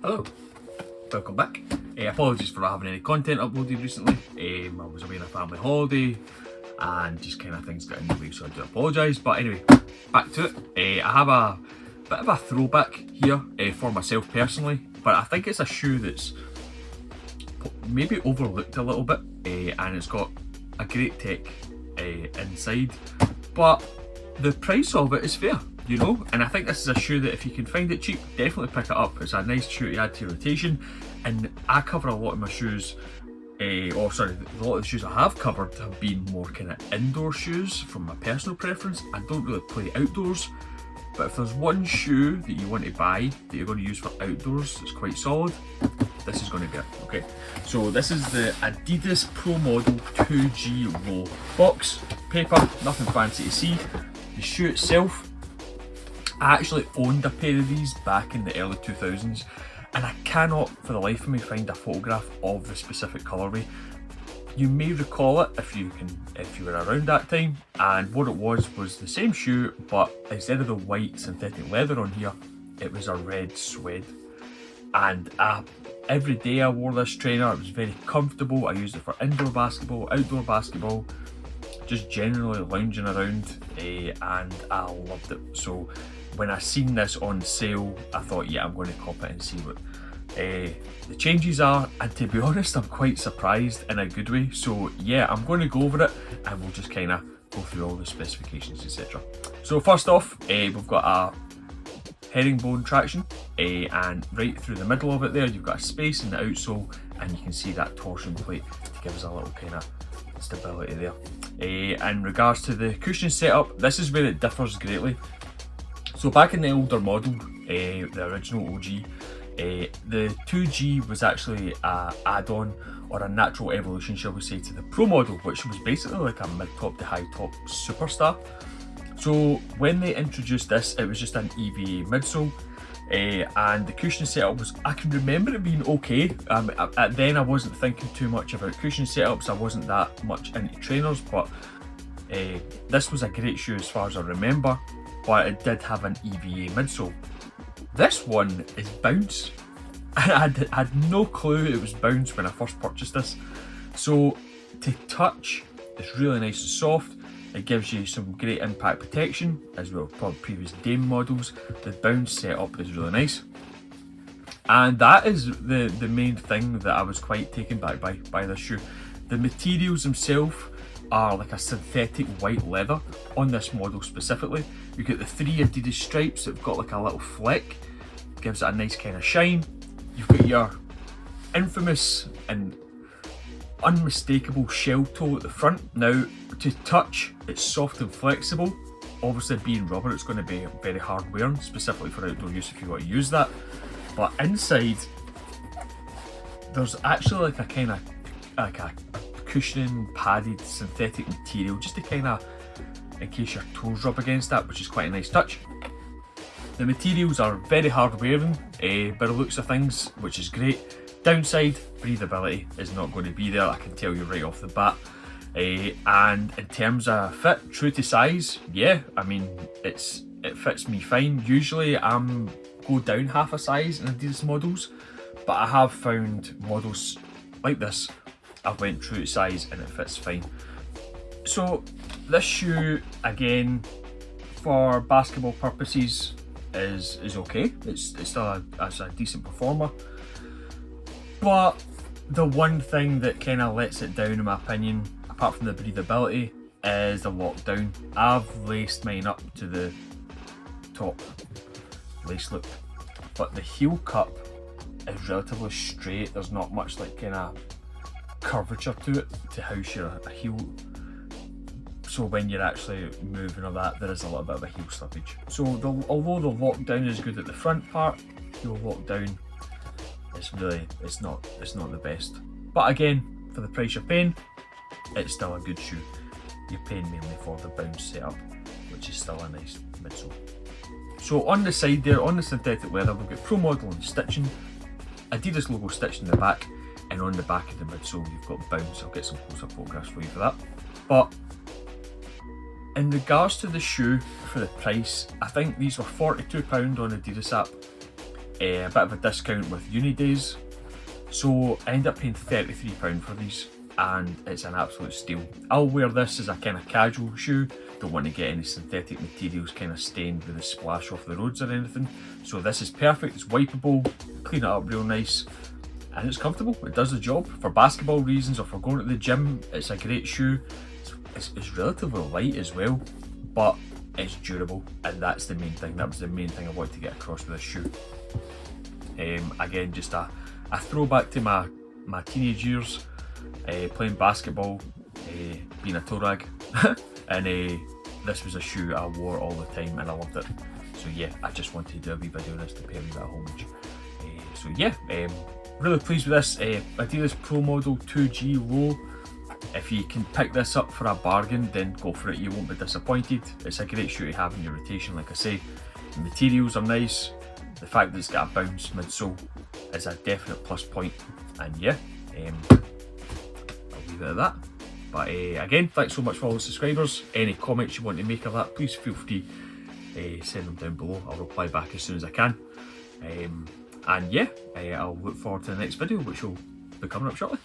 Hello, welcome back. Apologies for not having any content uploaded recently. I was away on a family holiday and just kind of things got in the way, so I do apologise. But anyway, back to it. I have a bit of a throwback here for myself personally, but I think it's a shoe that's maybe overlooked a little bit, and it's got a great tech inside, but the price of it is fair, you know, and I think this is a shoe that if you can find it cheap, definitely pick it up. It's a nice shoe to add to your rotation, and I cover a lot of my shoes, a lot of the shoes I have covered have been more kind of indoor shoes from my personal preference. I don't really play outdoors, but if there's one shoe that you want to buy that you're going to use for outdoors that's quite solid, this is going to be it. Okay, so this is the Adidas Pro Model 2G Low. Box, paper, nothing fancy to see. The shoe itself, I actually owned a pair of these back in the early 2000s, and I cannot for the life of me find a photograph of the specific colourway. You may recall it if you were around that time, and what it was the same shoe, but instead of the white synthetic leather on here, it was a red suede. And every day I wore this trainer. It was very comfortable. I used it for indoor basketball, outdoor basketball, just generally lounging around, and I loved it. So when I seen this on sale, I thought, yeah, I'm going to cop it and see what the changes are, and to be honest, I'm quite surprised in a good way. So yeah, I'm going to go over it and we'll just kind of go through all the specifications, etc. So first off, we've got a herringbone traction, and right through the middle of it there you've got a space in the outsole, and you can see that torsion plate to give us a little kind of stability there. In regards to the cushion setup, this is where it differs greatly. So back in the older model, the original OG, the 2G was actually an add-on or a natural evolution, shall we say, to the Pro Model, which was basically like a mid-top to high-top superstar. So when they introduced this, it was just an EVA midsole, and the cushion setup was, I can remember it being okay. At then I wasn't thinking too much about cushion setups, I wasn't that much into trainers, but this was a great shoe as far as I remember, but it did have an EVA midsole. This one is bounce. I had no clue it was bounce when I first purchased this. So to touch, it's really nice and soft. It gives you some great impact protection, as well as previous Dame models. The bounce setup is really nice. And that is the main thing that I was quite taken back by this shoe. The materials themselves are like a synthetic white leather on this model specifically. You get the 3 Adidas stripes that have got like a little fleck, gives it a nice kind of shine. You've got your infamous and unmistakable shell toe at the front. Now, to touch, it's soft and flexible. Obviously, being rubber, it's going to be very hard wearing, specifically for outdoor use if you want to use that. But inside, there's actually like a kind of like a cushioning padded synthetic material, just to kind of, in case your toes rub against that, which is quite a nice touch. The materials are very hard wearing by the looks of things, which is great. Downside, breathability is not going to be there, I can tell you right off the bat. And in terms of fit, true to size, yeah, I mean, it fits me fine. Usually I'm go down half a size in Adidas models, but I have found models like this, I've went true to size and it fits fine. So this shoe, again, for basketball purposes is okay. It's still a decent performer. But the one thing that kind of lets it down, in my opinion, apart from the breathability, is the lockdown. I've laced mine up to the top lace loop, but the heel cup is relatively straight. There's not much like kind of curvature to it to house your heel. So when you're actually moving or that, there is a little bit of a heel slippage. So although the lockdown is good at the front part, heel lockdown, it's not the best. But again, for the price you're paying, it's still a good shoe. You're paying mainly for the bounce setup, which is still a nice midsole. So on the side there, on the synthetic leather, we've got Pro Model and stitching, Adidas logo stitched in the back, and on the back of the midsole you've got bounce. I'll get some close-up photographs for you for that. But in regards to the shoe, for the price, I think these were £42 on Adidas app. a bit of a discount with uni days. So I ended up paying £33 for these, and it's an absolute steal. I'll wear this as a kind of casual shoe. Don't want to get any synthetic materials kind of stained with the splash off the roads or anything. So this is perfect, it's wipeable, clean it up real nice, and it's comfortable. It does the job. For basketball reasons or for going to the gym, it's a great shoe. It's relatively light as well, but it's durable, and that's the main thing. That was the main thing I wanted to get across with this shoe. Again, just a throwback to my teenage years, playing basketball, being a toe rag, and this was a shoe I wore all the time and I loved it. So yeah, I just wanted to do a wee video on this to pay me that homage. So yeah, really pleased with this Adidas Pro Model 2G Low. If you can pick this up for a bargain, then go for it, you won't be disappointed. It's a great shoe to have in your rotation, like I say. The materials are nice. The fact that it's got a bounce midsole is a definite plus point, and yeah, I'll leave it at that. But again, thanks so much for all the subscribers. Any comments you want to make of that, please feel free to send them down below. I'll reply back as soon as I can. And yeah, I'll look forward to the next video, which will be coming up shortly.